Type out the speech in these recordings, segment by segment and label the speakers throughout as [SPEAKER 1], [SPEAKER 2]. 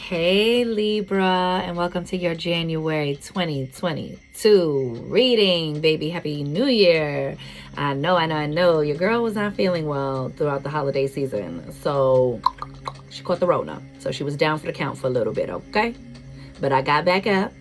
[SPEAKER 1] Hey Libra, and welcome to your January 2022 reading, baby. Happy New Year. I know. Your girl was not feeling well throughout the holiday season, so she caught the Rona. So she was down for the count for a little bit, okay? But I got back up.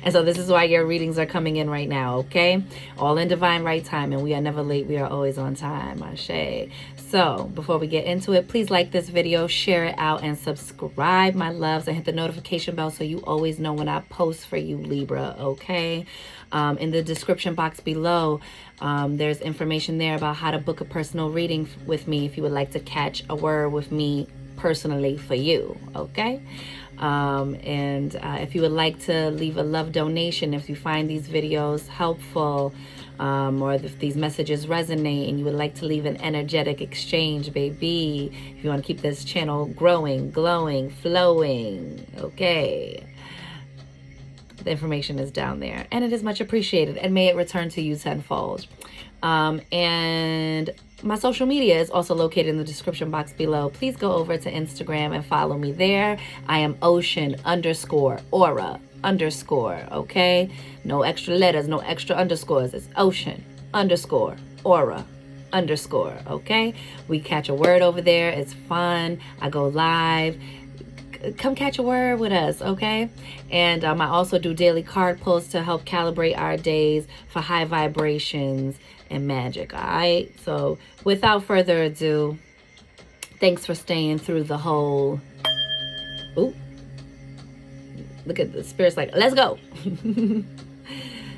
[SPEAKER 1] And so this is why your readings are coming in right now, okay? All in divine right time, and we are never late. We are always on time, Ashe. So before we get into it, please like this video, share it out, and subscribe, my loves, and hit the notification bell so you always know when I post for you, Libra, okay? In the description box below, there's information there about how to book a personal reading with me if you would like to catch a word with me personally for you, okay? If you would like to leave a love donation, if you find these videos helpful, or if these messages resonate and you would like to leave an energetic exchange, baby, if you want to keep this channel growing, glowing, flowing, okay, the information is down there, and it is much appreciated, and may it return to you tenfold. And my social media is also located in the description box below. Please go over to Instagram and follow me there. I am ocean_aura_, okay? No extra letters, no extra underscores. It's ocean_aura_, okay? We catch a word over there. It's fun. I go live. Come catch a word with us, okay? And I also do daily card pulls to help calibrate our days for high vibrations and magic, all right? So without further ado, thanks for staying through the whole... Ooh. Look at the spirits like, let's go.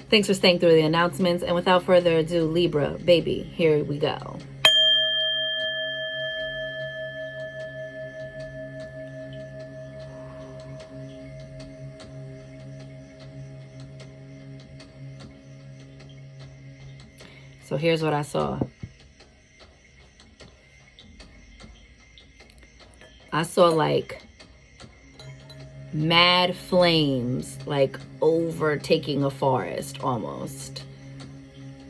[SPEAKER 1] Thanks for staying through the announcements. And without further ado, Libra, baby, here we go. So here's what I saw. I saw like mad flames, like overtaking a forest almost.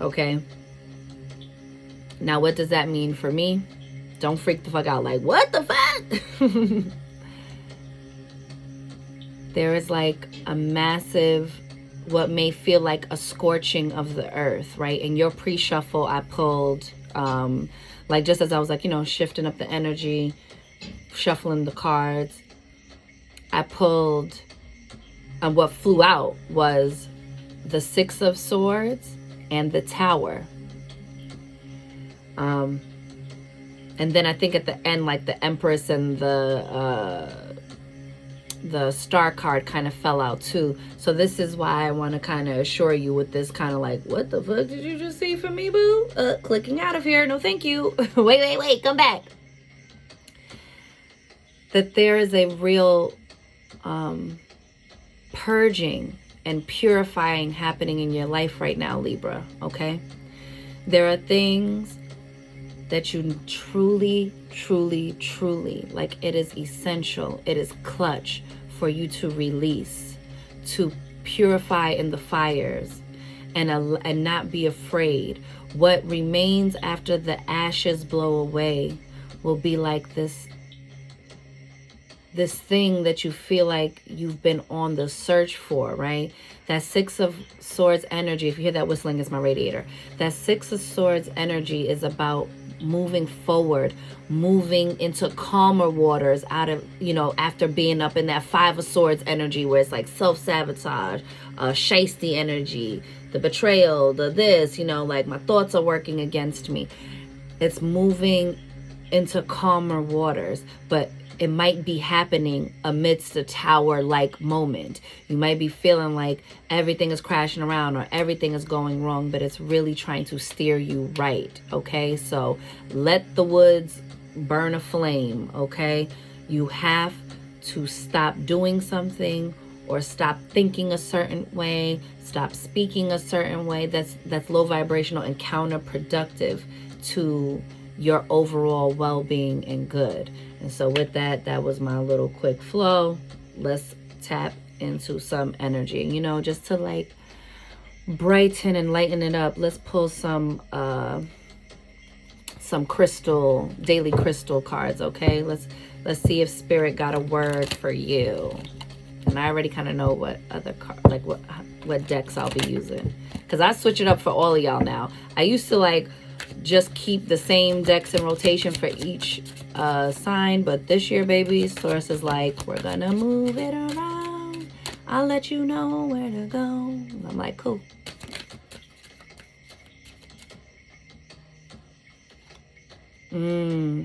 [SPEAKER 1] Okay. Now, what does that mean for me? Don't freak the fuck out. Like, what the fuck? There is like a massive, what may feel like a scorching of the earth, right? In your pre-shuffle, I pulled, like just as I was like, you know, shifting up the energy, shuffling the cards, I pulled, and what flew out was the Six of Swords and the Tower. And then I think at the end, like the Empress and the Star card kind of fell out too. So this is why I want to kind of assure you with this kind of like, what the fuck did you just see from me, boo? Clicking out of here. No, thank you. wait, come back. That there is a real purging and purifying happening in your life right now, Libra, okay? There are things that you truly, like, it is essential, it is clutch for you to release, to purify in the fires, and not be afraid. What remains after the ashes blow away will be like this thing that you feel like you've been on the search for, right? That Six of Swords energy, if you hear that whistling, it's my radiator. That Six of Swords energy is about moving forward, moving into calmer waters out of, you know, after being up in that Five of Swords energy where it's like self-sabotage, shiesty energy, the betrayal, the this, you know, like my thoughts are working against me. It's moving into calmer waters, but it might be happening amidst a tower-like moment. You might be feeling like everything is crashing around or everything is going wrong, but it's really trying to steer you right, okay? So let the woods burn a flame, okay? You have to stop doing something or stop thinking a certain way, stop speaking a certain way that's low vibrational and counterproductive to your overall well-being and good. And so with that, that was my little quick flow. Let's tap into some energy, you know, just to like brighten and lighten it up. Let's pull some crystal, daily crystal cards, okay? Let's Let's see if Spirit got a word for you. And I already kind of know what other like what decks I'll be using, because I switch it up for all of y'all now. I used to like just keep the same decks in rotation for each sign, but this year, baby, Source is like, we're gonna move it around. I'll let you know where to go. I'm like, cool.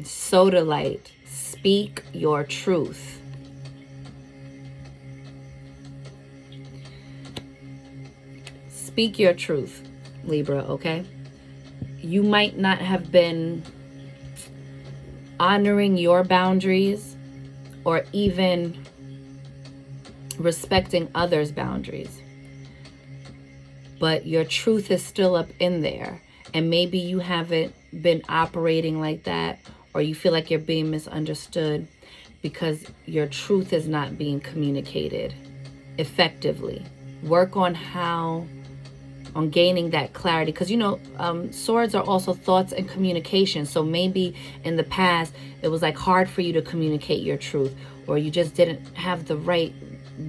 [SPEAKER 1] Soda Light, speak your truth. Speak your truth, Libra, okay? You might not have been honoring your boundaries or even respecting others' boundaries, but your truth is still up in there. And maybe you haven't been operating like that, or you feel like you're being misunderstood because your truth is not being communicated effectively. Work on gaining that clarity, because swords are also thoughts and communication. So maybe in the past it was like hard for you to communicate your truth, or you just didn't have the right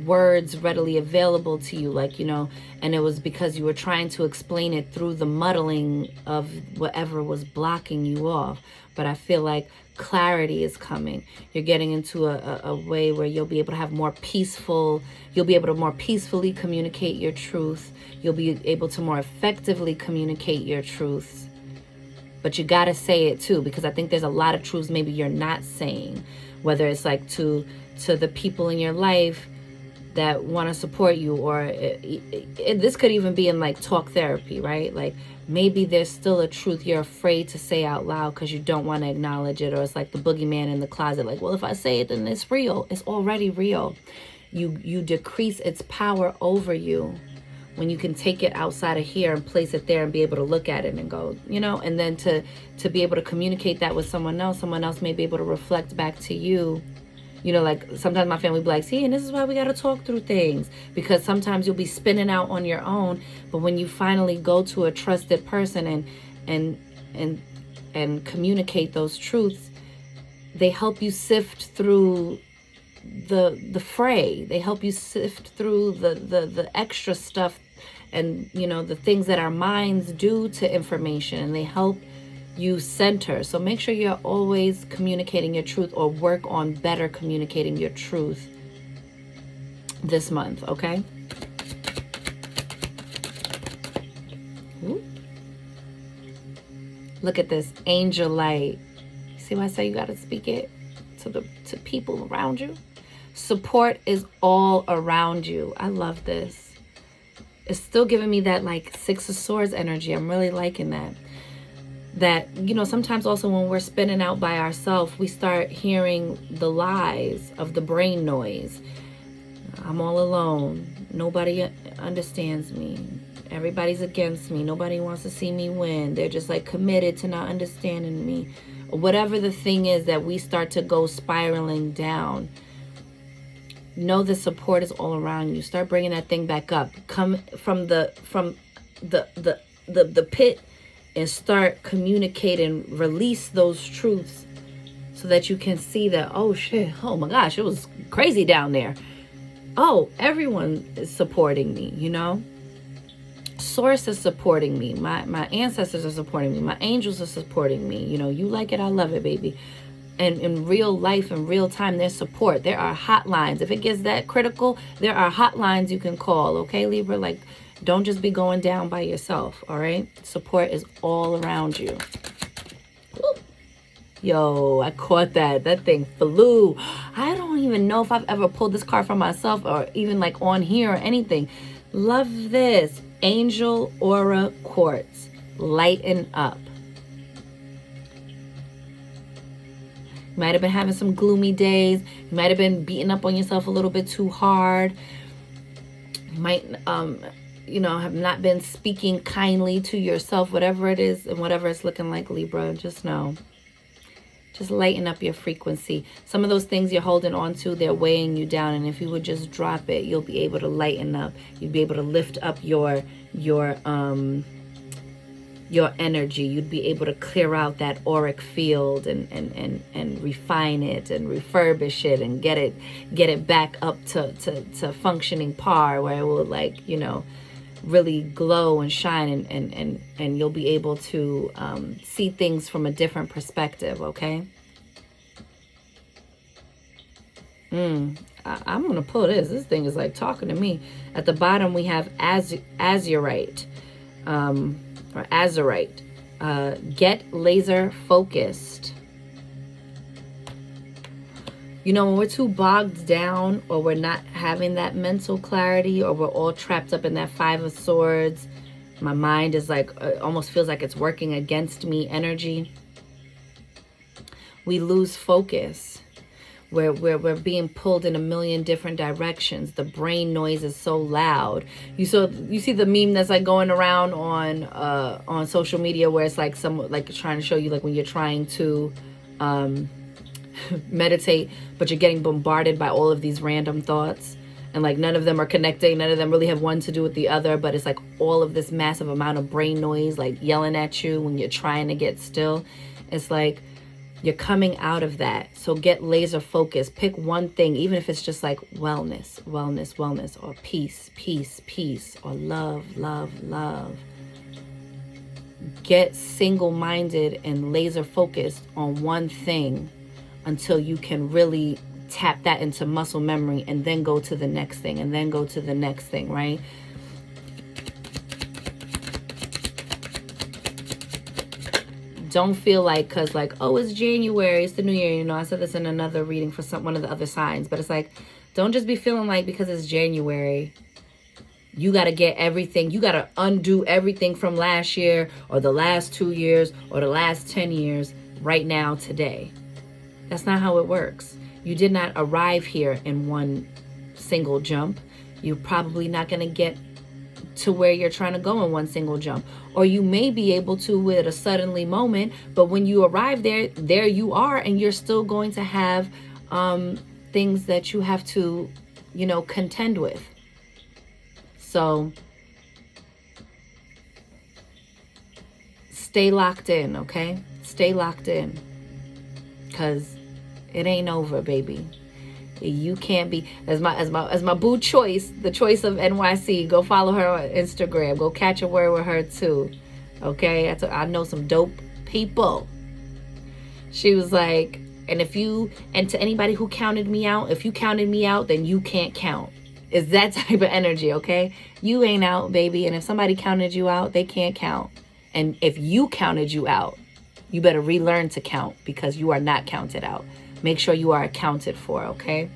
[SPEAKER 1] words readily available to you, and it was because you were trying to explain it through the muddling of whatever was blocking you off. But I feel like clarity is coming. You're getting into a way where you'll be able to have you'll be able to more peacefully communicate your truth. You'll be able to more effectively communicate your truths. But you got to say it too, because I think there's a lot of truths maybe you're not saying, whether it's like to the people in your life that want to support you, or this could even be in like talk therapy, right? Like maybe there's still a truth you're afraid to say out loud because you don't want to acknowledge it, or it's like the boogeyman in the closet, like, well, if I say it, then it's real. It's already real. You decrease its power over you when you can take it outside of here and place it there and be able to look at it and go, and then to be able to communicate that with someone else may be able to reflect back to you. Like sometimes my family be like, see, and this is why we got to talk through things, because sometimes you'll be spinning out on your own, but when you finally go to a trusted person and communicate those truths, they help you sift through the fray. They help you sift through the extra stuff and the things that our minds do to information, and they help you center. So make sure you're always communicating your truth, or work on better communicating your truth this month, okay? Ooh. Look at this angel light. See why I say you got to speak it to people around you? Support is all around you. I love this. It's still giving me that like Six of Swords energy. I'm really liking that. That, sometimes also when we're spinning out by ourselves, we start hearing the lies of the brain noise. I'm all alone. Nobody understands me. Everybody's against me. Nobody wants to see me win. They're just like committed to not understanding me. Whatever the thing is that we start to go spiraling down, know the support is all around you. Start bringing that thing back up. Come from the pit and start communicating. Release those truths so that you can see that, oh shit, oh my gosh, it was crazy down there. Oh, everyone is supporting me, Source is supporting me. My ancestors are supporting me. My angels are supporting me. You like it, I love it, baby. And in real life, in real time, there's support. There are hotlines. If it gets that critical, there are hotlines you can call, okay, Libra? Like, don't just be going down by yourself, all right? Support is all around you. Ooh. Yo, I caught that. That thing flew. I don't even know if I've ever pulled this card for myself, or even like on here or anything. Love this. Angel Aura Quartz. Lighten up. You might have been having some gloomy days. You might have been beating up on yourself a little bit too hard. You might have not been speaking kindly to yourself, whatever it is and whatever it's looking like, Libra. Just know. Just lighten up your frequency. Some of those things you're holding on to, they're weighing you down. And if you would just drop it, you'll be able to lighten up. You'll be able to lift up your your energy. You'd be able to clear out that auric field and refine it and refurbish it and get it back up to functioning par, where it will, like, you know, really glow and shine, and you'll be able to see things from a different perspective. Okay. I'm gonna pull this thing is like talking to me. At the bottom we have azurite, or azurite. Get laser focused. You know, when we're too bogged down, or we're not having that mental clarity, or we're all trapped up in that Five of Swords, my mind is like, almost feels like it's working against me energy. We lose focus. We're being pulled in a million different directions. The brain noise is so loud. You see the meme that's like going around on social media, where it's like some, like, trying to show you, like, when you're trying to meditate, but you're getting bombarded by all of these random thoughts, and like none of them are connecting, none of them really have one to do with the other, but it's like all of this massive amount of brain noise, like yelling at you when you're trying to get still. It's like you're coming out of that. So get laser focused. Pick one thing, even if it's just like wellness, wellness, wellness, or peace, peace, peace, or love, love, love. Get single-minded and laser focused on one thing until you can really tap that into muscle memory, and then go to the next thing, and then go to the next thing, right? Don't feel like, because like, oh, it's January, it's the new year, you know, I said this in another reading for one of the other signs, but it's like, don't just be feeling like because it's January, you got to get everything, you got to undo everything from last year, or the last 2 years, or the last 10 years, right now, today. That's not how it works. You did not arrive here in one single jump. You're probably not going to get to where you're trying to go in one single jump. Or you may be able to at a suddenly moment, but when you arrive there you are, and you're still going to have things that you have to, you know, contend with. So stay locked in, okay? Stay locked in, because it ain't over, baby. You can't be, as my boo Choice, the Choice of NYC. Go follow her on Instagram. Go catch a word with her too. Okay, I know some dope people. She was like, and to anybody who counted me out, if you counted me out, then you can't count. It's that type of energy, okay? You ain't out, baby. And if somebody counted you out, they can't count. And if you counted you out, you better relearn to count, because you are not counted out. Make sure you are accounted for, okay?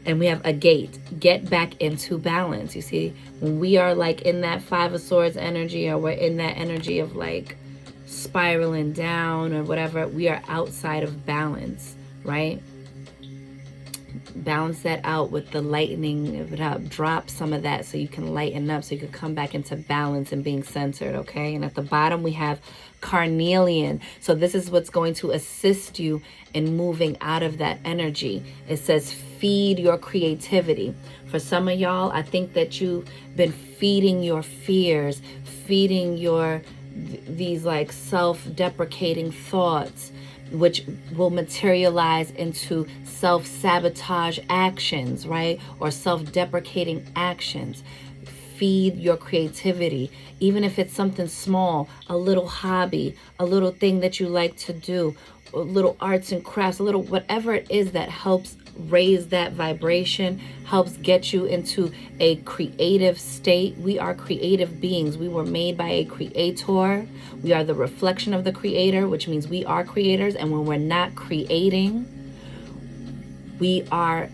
[SPEAKER 1] And we have a gate. Get back into balance. You see, when we are like in that Five of Swords energy, or we're in that energy of like spiraling down or whatever, we are outside of balance, right? Balance that out with the lightening of it up. Drop some of that so you can lighten up, so you can come back into balance and being centered, okay? And at the bottom we have carnelian. So this is what's going to assist you in moving out of that energy. It says feed your creativity. For some of y'all, I think that you've been feeding your fears, feeding these like self-deprecating thoughts, which will materialize into self-sabotage actions, right? Or self-deprecating actions. Feed your creativity, even if it's something small, a little hobby, a little thing that you like to do, a little arts and crafts, a little whatever it is that helps raise that vibration, helps get you into a creative state. We are creative beings. We were made by a creator. We are the reflection of the creator, which means we are creators. And when we're not creating, we are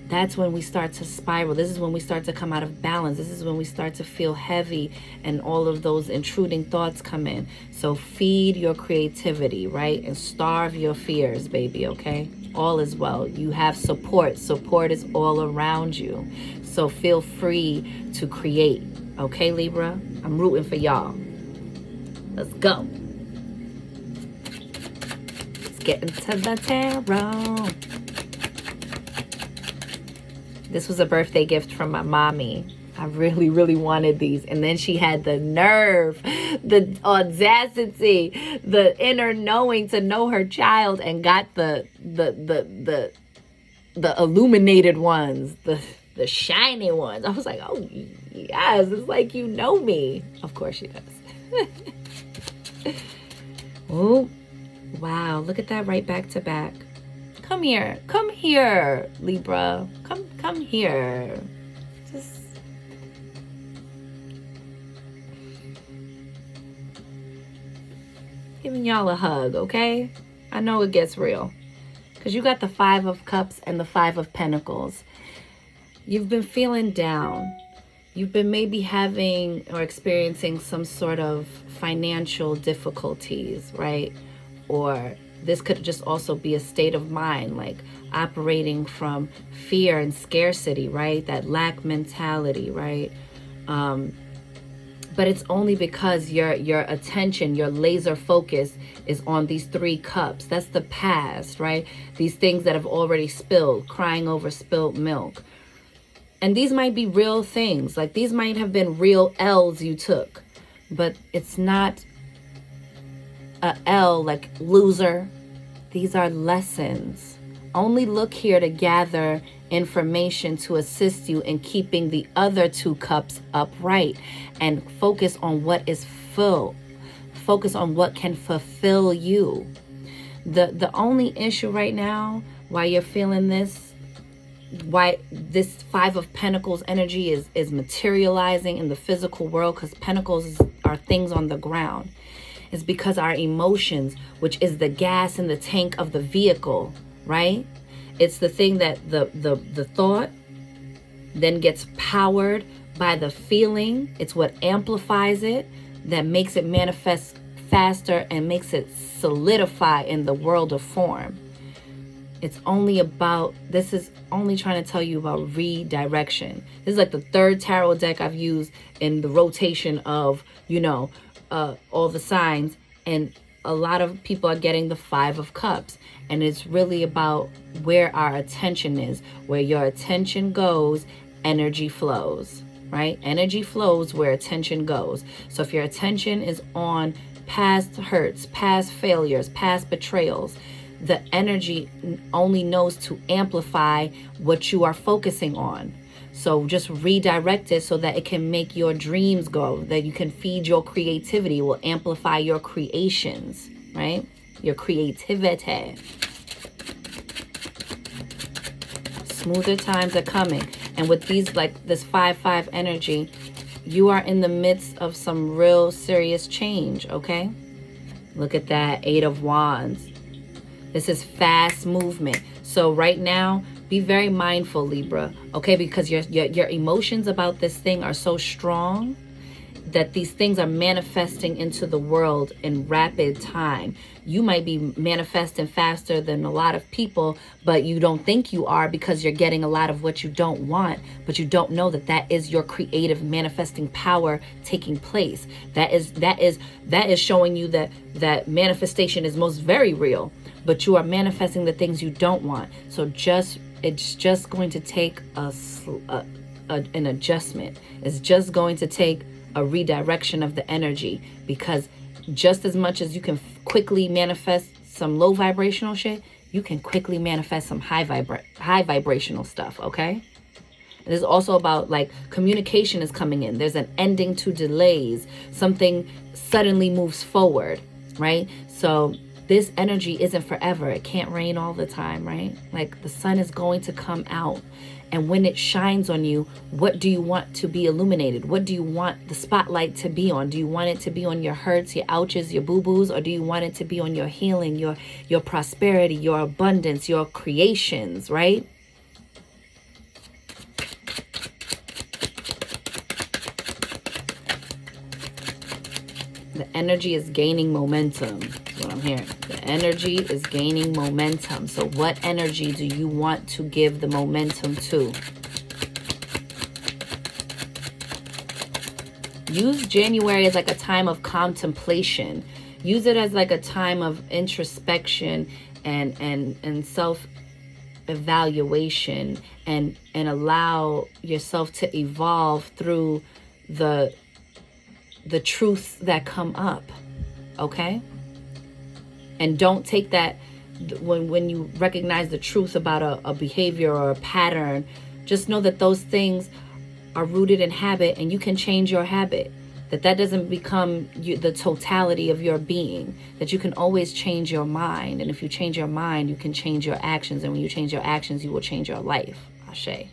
[SPEAKER 1] that's when we start to spiral. This is when we start to come out of balance. This is when we start to feel heavy and all of those intruding thoughts come in. So feed your creativity, right? And starve your fears, baby, okay? All is well. You have support. Support is all around you. So feel free to create, okay, Libra? I'm rooting for y'all. Let's go. Let's get into the tarot. This was a birthday gift from my mommy. I really, really wanted these. And then she had the nerve, the audacity, the inner knowing to know her child and got the illuminated ones, the shiny ones. I was like, oh yes, it's like you know me. Of course she does. Oh, wow, look at that, right back to back. Come here, Libra. Come here. Just giving y'all a hug, okay? I know it gets real. Because you got the 5 of Cups and the 5 of Pentacles. You've been feeling down. You've been maybe having or experiencing some sort of financial difficulties, right? Or this could just also be a state of mind, like operating from fear and scarcity, right? That lack mentality, right? But it's only because your attention, your laser focus is on these 3 cups. That's the past, right? These things that have already spilled, crying over spilled milk. And these might be real things. Like these might have been real L's you took. But it's not a L like loser. These are lessons. Only look here to gather information to assist you in keeping the other 2 cups upright and focus on what is full. Focus on what can fulfill you. The only issue right now, why you're feeling this, why this 5 of Pentacles energy is materializing in the physical world, because Pentacles are things on the ground, is because our emotions, which is the gas in the tank of the vehicle, right? It's the thing that the thought then gets powered by the feeling. It's what amplifies it, that makes it manifest faster and makes it solidify in the world of form. It's only about, this is only trying to tell you about redirection. This is like the 3rd tarot deck I've used in the rotation of, you know, all the signs. And a lot of people are getting the 5 of Cups. And it's really about where our attention is. Where your attention goes, energy flows, right? Energy flows where attention goes. So if your attention is on past hurts, past failures, past betrayals, the energy only knows to amplify what you are focusing on. So just redirect it so that it can make your dreams go, that you can feed your creativity, will amplify your creations, right? Your creativity. Smoother times are coming. And with these, like this 5-5 energy, you are in the midst of some real serious change, okay? Look at that, 8 of Wands. This is fast movement. So right now, be very mindful, Libra, okay? Because your emotions about this thing are so strong that these things are manifesting into the world in rapid time. You might be manifesting faster than a lot of people, but you don't think you are because you're getting a lot of what you don't want, but you don't know that that is your creative manifesting power taking place. That is showing you that manifestation is most very real, but you are manifesting the things you don't want. So it's just going to take an adjustment. It's just going to take a redirection of the energy, because just as much as you can quickly manifest some low vibrational shit, you can quickly manifest some high vibrational stuff, okay? It is also about, like, communication is coming in. There's an ending to delays. Something suddenly moves forward, right? So this energy isn't forever. It can't rain all the time, right? Like, the sun is going to come out. And when it shines on you, what do you want to be illuminated? What do you want the spotlight to be on? Do you want it to be on your hurts, your ouches, your boo-boos? Or do you want it to be on your healing, your prosperity, your abundance, your creations, right? The energy is gaining momentum. That's what I'm hearing. The energy is gaining momentum. So what energy do you want to give the momentum to? Use January as like a time of contemplation. Use it as like a time of introspection and self-evaluation and allow yourself to evolve through the truths that come up, okay? And don't take that, when you recognize the truth about a behavior or a pattern, just know that those things are rooted in habit, and you can change your habit. That doesn't become the totality of your being, that you can always change your mind. And if you change your mind, you can change your actions. And when you change your actions, you will change your life. Ashe. You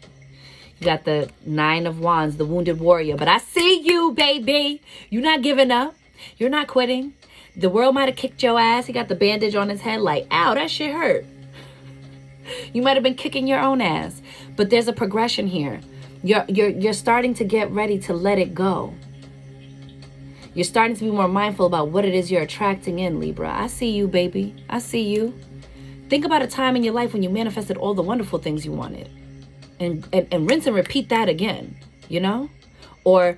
[SPEAKER 1] got the 9 of Wands, the wounded warrior. But I see you, baby. You're not giving up. You're not quitting. The world might have kicked your ass. He got the bandage on his head like, ow, that shit hurt. You might have been kicking your own ass. But there's a progression here. You're starting to get ready to let it go. You're starting to be more mindful about what it is you're attracting in, Libra. I see you, baby. I see you. Think about a time in your life when you manifested all the wonderful things you wanted. And rinse and repeat that again, you know? Or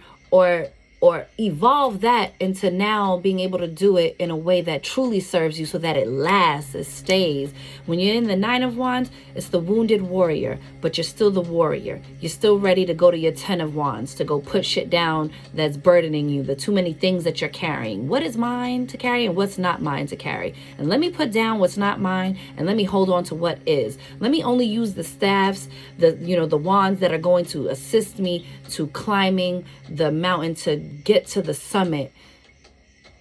[SPEAKER 1] evolve that into now being able to do it in a way that truly serves you so that it lasts, it stays. When you're in the 9 of Wands, it's the wounded warrior, but you're still the warrior. You're still ready to go to your 10 of Wands, to go put shit down that's burdening you, the too many things that you're carrying. What is mine to carry and what's not mine to carry? And let me put down what's not mine and let me hold on to what is. Let me only use the staffs, the wands that are going to assist me to climbing the mountain to get to the summit,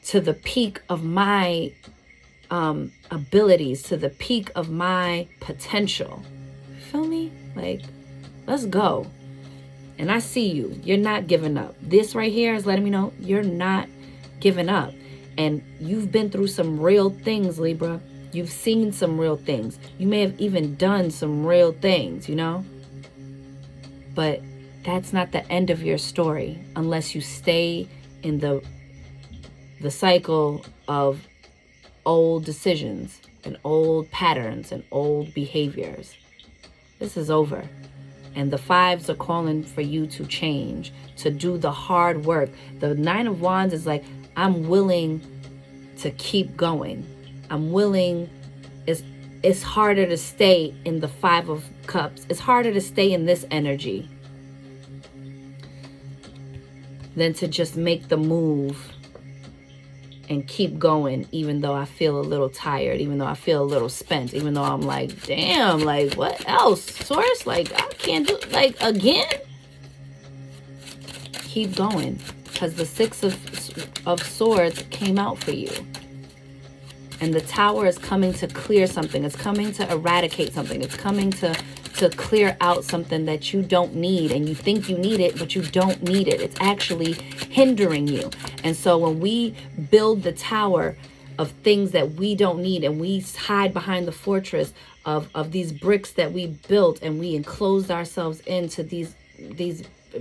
[SPEAKER 1] to the peak of my abilities, to the peak of my potential. Feel me? Like, let's go. And I see you. You're not giving up. This right here is letting me know you're not giving up. And you've been through some real things, Libra. You've seen some real things. You may have even done some real things, you know? But that's not the end of your story unless you stay in the cycle of old decisions and old patterns and old behaviors. This is over. And the 5s are calling for you to change, to do the hard work. The 9 of Wands is like, I'm willing to keep going. I'm willing. It's harder to stay in the 5 of Cups. It's harder to stay in this energy than to just make the move and keep going, even though I feel a little tired, even though I feel a little spent, even though I'm like, damn, like, what else, Source? Like, I can't do, like, again? Keep going, because the 6 of Swords came out for you. And the Tower is coming to clear something. It's coming to eradicate something. It's coming to clear out something that you don't need, and you think you need it, but you don't need it. It's actually hindering you. And so when we build the tower of things that we don't need, and we hide behind the fortress of these bricks that we built, and we enclosed ourselves into these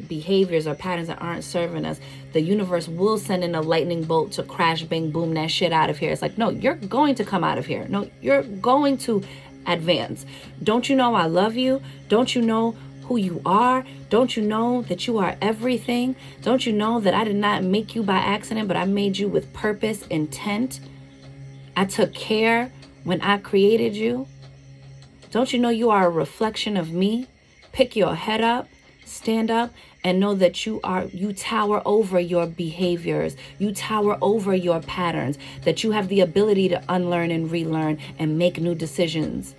[SPEAKER 1] behaviors or patterns that aren't serving us, the universe will send in a lightning bolt to crash, bang, boom, that shit out of here. It's like, no, you're going to come out of here. No, you're going to advance. Don't you know I love you? Don't you know who you are? Don't you know that you are everything? Don't you know that I did not make you by accident, but I made you with purpose, intent? I took care when I created you. Don't you know you are a reflection of me? Pick your head up, stand up, and know that you tower over your behaviors. You tower over your patterns, that you have the ability to unlearn and relearn and make new decisions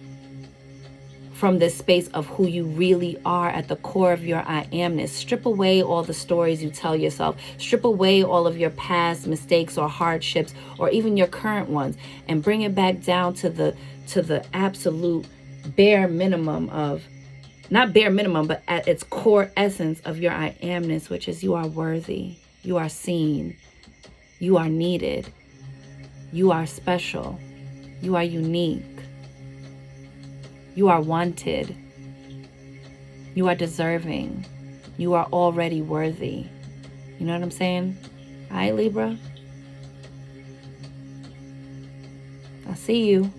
[SPEAKER 1] from this space of who you really are at the core of your I amness. Strip away all the stories you tell yourself. Strip away all of your past mistakes or hardships or even your current ones, and bring it back down to the absolute bare minimum of, not bare minimum, but at its core essence of your I amness, which is you are worthy, you are seen, you are needed, you are special, you are unique, you are wanted, you are deserving, you are already worthy. You know what I'm saying? All right, Libra? I see you.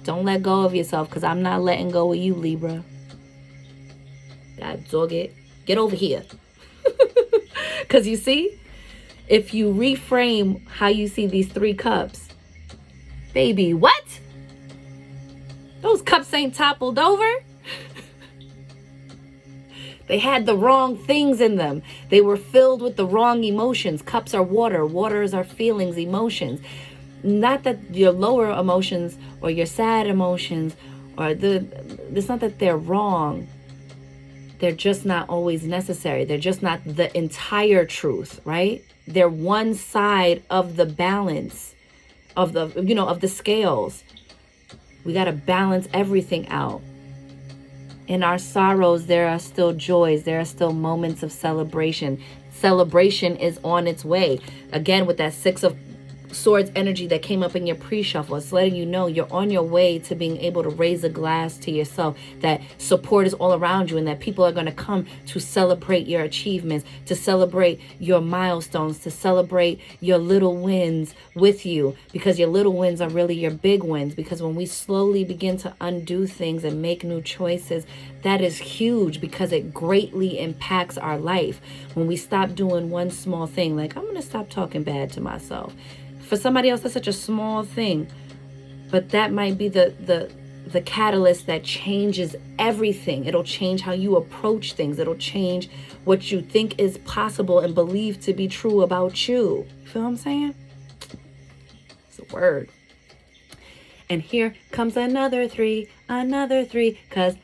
[SPEAKER 1] Don't let go of yourself, because I'm not letting go of you, Libra. God dog it. Get over here. Because you see, if you reframe how you see these 3 cups, baby, what? Those cups ain't toppled over. They had the wrong things in them. They were filled with the wrong emotions. Cups are water. Water is our feelings, emotions. Not that your lower emotions or your sad emotions it's not that they're wrong. They're just not always necessary. They're just not the entire truth, right? They're one side of the balance of the scales. We got to balance everything out. In our sorrows, there are still joys. There are still moments of celebration. Celebration is on its way. Again, with that Six of Swords energy that came up in your pre-shuffle, it's letting you know you're on your way to being able to raise a glass to yourself, that support is all around you, and that people are going to come to celebrate your achievements, to celebrate your milestones, to celebrate your little wins with you, because your little wins are really your big wins. Because when we slowly begin to undo things and make new choices, that is huge, because it greatly impacts our life. When we stop doing one small thing, like I'm going to stop talking bad to myself. For somebody else, that's such a small thing, but that might be the catalyst that changes everything. It'll change how you approach things. It'll change what you think is possible and believe to be true about you. You feel what I'm saying? It's a word. And here comes another three, because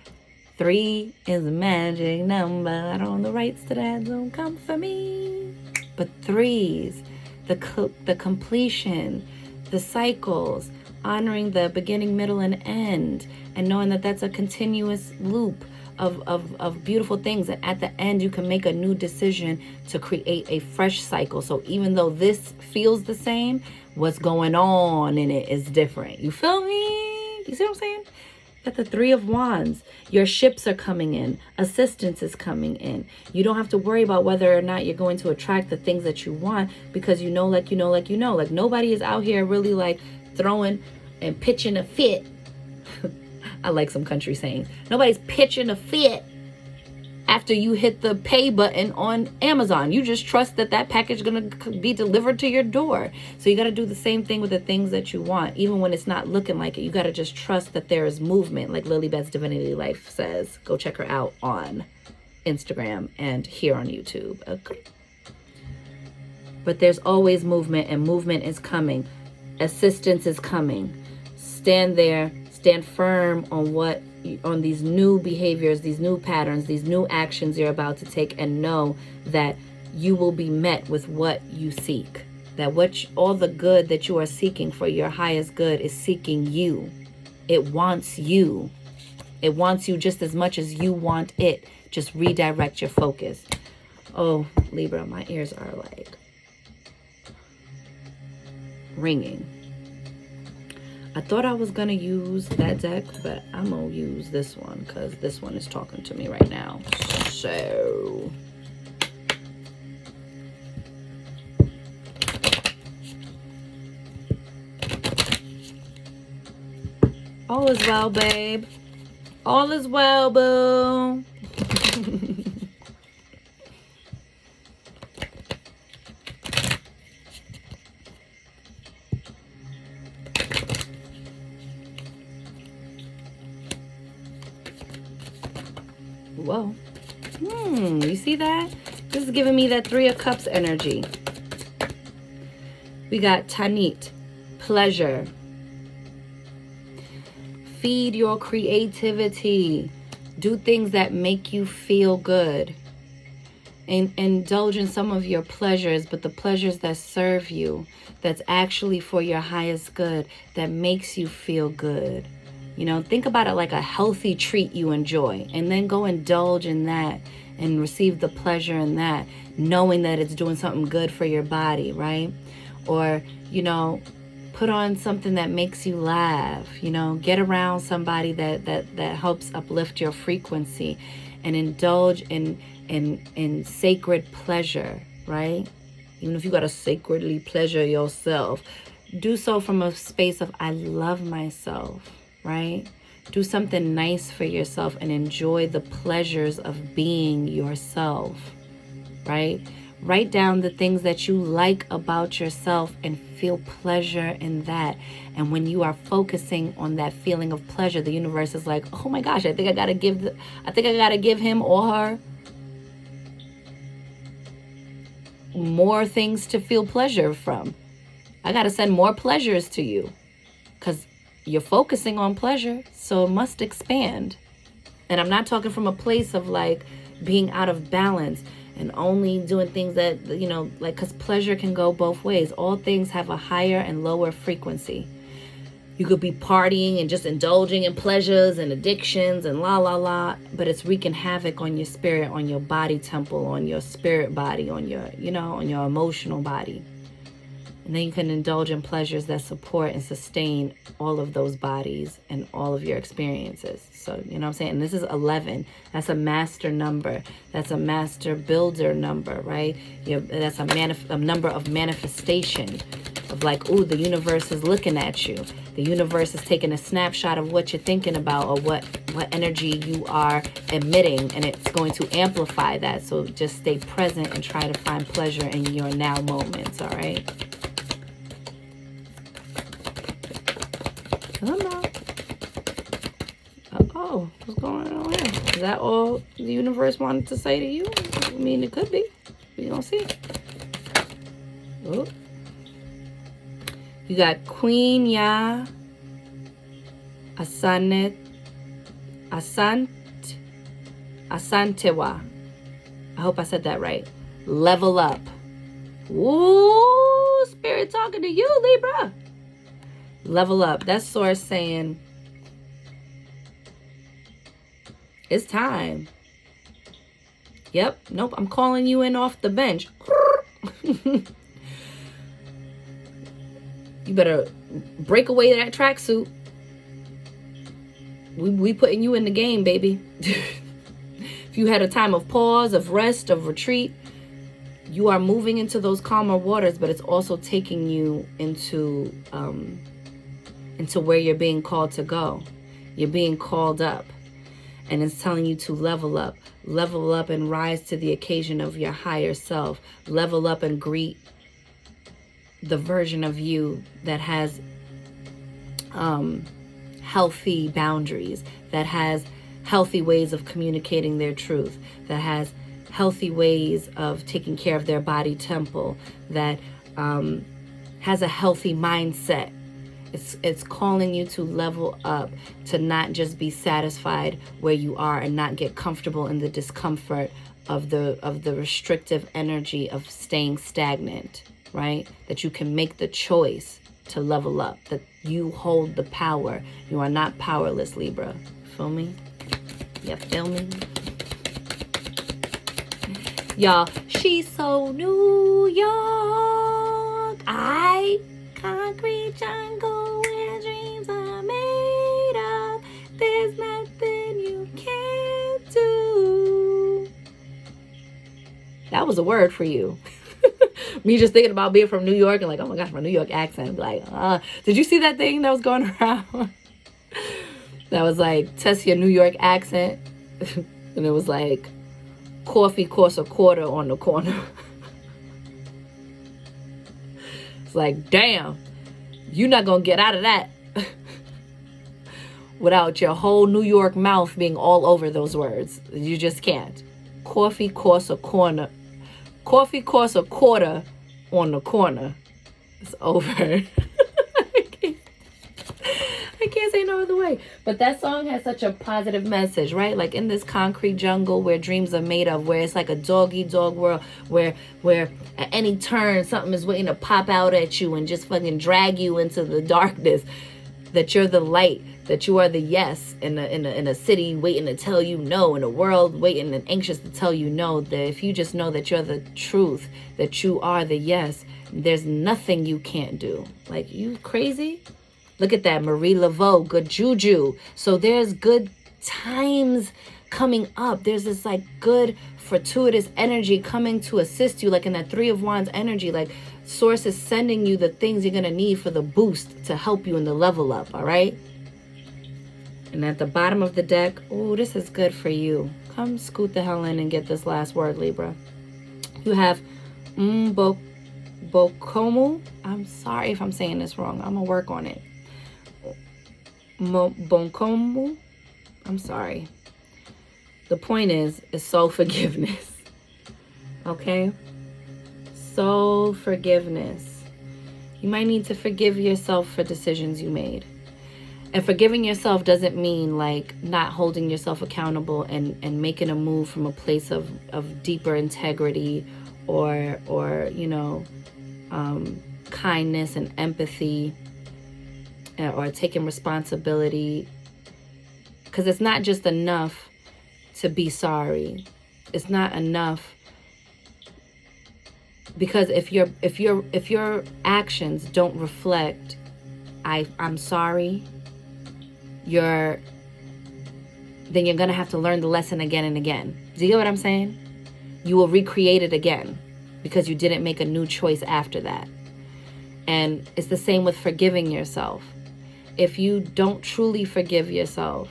[SPEAKER 1] 3 is a magic number. I don't own the rights to that, don't come for me. But threes, the completion, the cycles, honoring the beginning, middle, and end, and knowing that that's a continuous loop of beautiful things. And at the end, you can make a new decision to create a fresh cycle. So even though this feels the same, what's going on in it is different. You feel me? You see what I'm saying? Got the 3 of Wands. Your ships are coming in. Assistance is coming in. You don't have to worry about whether or not you're going to attract the things that you want, because you know. Like nobody is out here really like throwing and pitching a fit. I like some country sayings. Nobody's pitching a fit after you hit the pay button on Amazon. You just trust that package is going to be delivered to your door. So you got to do the same thing with the things that you want. Even when it's not looking like it, you got to just trust that there is movement. Like Lilybeth's Divinity Life says. Go check her out on Instagram and here on YouTube. Okay. But there's always movement, and movement is coming. Assistance is coming. Stand there. Stand firm on these new behaviors, these new patterns, these new actions you're about to take, and know that you will be met with what you seek. That all the good that you are seeking for your highest good is seeking you. It wants you. It wants you just as much as you want it. Just redirect your focus. Oh, Libra, my ears are like ringing. I thought I was going to use that deck, but I'm going to use this one because this one is talking to me right now. So, all is well, babe. All is well, boo. Whoa. You see that? This is giving me that 3 of Cups energy. We got Tanit, pleasure. Feed your creativity. Do things that make you feel good. And indulge in some of your pleasures, but the pleasures that serve you, that's actually for your highest good, that makes you feel good. You know, think about it like a healthy treat you enjoy, and then go indulge in that and receive the pleasure in that, knowing that it's doing something good for your body, right? Or, you know, put on something that makes you laugh, you know, get around somebody that helps uplift your frequency, and indulge in sacred pleasure, right? Even if you got to sacredly pleasure yourself, do so from a space of, I love myself. Right? Do something nice for yourself and enjoy the pleasures of being yourself, right? Write down the things that you like about yourself and feel pleasure in that. And when you are focusing on that feeling of pleasure, the universe is like, oh my gosh, I think I gotta give him or her more things to feel pleasure from. I gotta send more pleasures to you because you're focusing on pleasure, so it must expand. And I'm not talking from a place of like being out of balance and only doing things that, you know, like, because pleasure can go both ways. All things have a higher and lower frequency. You could be partying and just indulging in pleasures and addictions and la la la, but it's wreaking havoc on your spirit, on your body temple, on your spirit body, on your, you know, on your emotional body. And then you can indulge in pleasures that support and sustain all of those bodies and all of your experiences. So, you know what I'm saying? And this is 11. That's a master number. That's a master builder number, right? That's a number of manifestation of like, ooh, the universe is looking at you. The universe is taking a snapshot of what you're thinking about or what energy you are emitting, and it's going to amplify that. So just stay present and try to find pleasure in your now moments, all right? Come on. Uh-oh, what's going on here? Is that all the universe wanted to say to you? I mean, it could be. We're going to see. Oh. You got Queen Ya, Asantewa. I hope I said that right. Level up. Ooh, Spirit talking to you, Libra. Level up. That's Source saying, it's time. Yep. Nope. I'm calling you in off the bench. You better break away that tracksuit. We putting you in the game, baby. If you had a time of pause, of rest, of retreat, you are moving into those calmer waters, but it's also taking you into where you're being called to go. You're being called up, and it's telling you to level up and rise to the occasion of your higher self. Level up and greet the version of you that has healthy boundaries, that has healthy ways of communicating their truth, that has healthy ways of taking care of their body temple, that has a healthy mindset. It's calling you to level up, to not just be satisfied where you are and not get comfortable in the discomfort of the restrictive energy of staying stagnant, right? That you can make the choice to level up, that you hold the power. You are not powerless, Libra. Feel me? You feel me? Y'all, she's so New York. Concrete jungle where dreams are made of. There's nothing you can't do. That was a word for you. Me just thinking about being from New York and like, oh my gosh, my New York accent. Like, did you see that thing that was going around? That was like, test your New York accent. And it was like, coffee costs a quarter on the corner. It's like, damn, you're not going to get out of that without your whole New York mouth being all over those words. You just can't. Coffee costs a corner. Coffee costs a quarter on the corner. It's over. I can't say no other way. But that song has such a positive message, right? Like in this concrete jungle where dreams are made of, where it's like a dog-eat-dog world, where at any turn something is waiting to pop out at you and just fucking drag you into the darkness. That you're the light, that you are the yes in a city waiting to tell you no, in a world waiting and anxious to tell you no. That if you just know that you're the truth, that you are the yes, there's nothing you can't do. Like, you crazy? Look at that, Marie Laveau, good juju. So there's good times coming up. There's this like good fortuitous energy coming to assist you, like in that Three of Wands energy. Like Source is sending you the things you're gonna need for the boost to help you in the level up, all right? And at the bottom of the deck, oh, this is good for you. Come scoot the hell in and get this last word, Libra. You have Bokomu. I'm sorry if I'm saying this wrong. I'm gonna work on it. Bonkomu. I'm sorry. The point is soul forgiveness. Okay? Soul forgiveness. You might need to forgive yourself for decisions you made. And forgiving yourself doesn't mean like not holding yourself accountable and making a move from a place of deeper integrity or kindness and empathy, or taking responsibility. Because it's not just enough to be sorry. It's not enough, because if your actions don't reflect I'm sorry, then you're gonna have to learn the lesson again and again. Do you get what I'm saying? You will recreate it again because you didn't make a new choice after that. And it's the same with forgiving yourself. If you don't truly forgive yourself,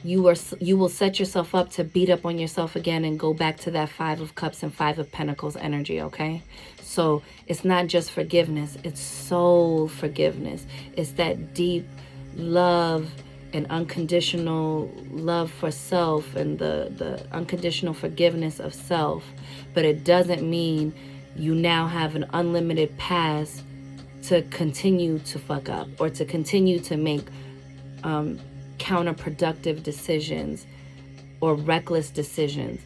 [SPEAKER 1] you will set yourself up to beat up on yourself again and go back to that 5 of Cups and 5 of Pentacles energy, okay? So it's not just forgiveness, it's soul forgiveness. It's that deep love and unconditional love for self and the unconditional forgiveness of self. But it doesn't mean you now have an unlimited pass to continue to fuck up or to continue to make counterproductive decisions or reckless decisions.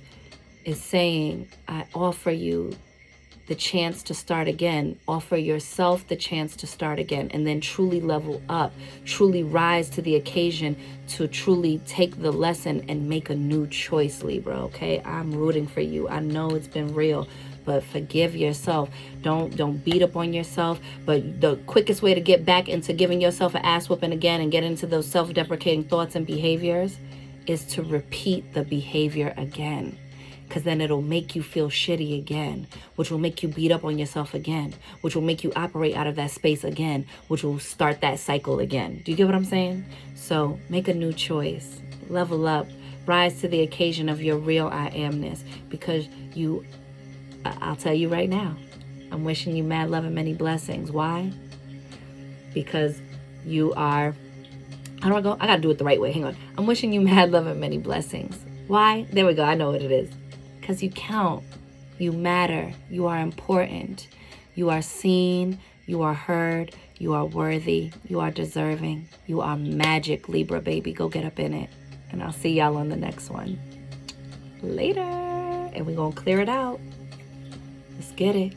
[SPEAKER 1] Is saying, I offer you the chance to start again. Offer yourself the chance to start again, and then truly level up, truly rise to the occasion, to truly take the lesson and make a new choice, Libra, okay? I'm rooting for you. I know it's been real, but forgive yourself. Don't beat up on yourself. But the quickest way to get back into giving yourself an ass whooping again and get into those self-deprecating thoughts and behaviors is to repeat the behavior again. Because then it'll make you feel shitty again, which will make you beat up on yourself again, which will make you operate out of that space again, which will start that cycle again. Do you get what I'm saying? So make a new choice, level up, rise to the occasion of your real I amness, because I'll tell you right now, I'm wishing you mad love and many blessings. Why? Because you are, how do I go? I got to do it the right way. Hang on. I'm wishing you mad love and many blessings. Why? There we go. I know what it is. Because you count, you matter, you are important, you are seen, you are heard, you are worthy, you are deserving, you are magic, Libra baby. Go get up in it. And I'll see y'all on the next one. Later. And we're going to clear it out. Let's get it.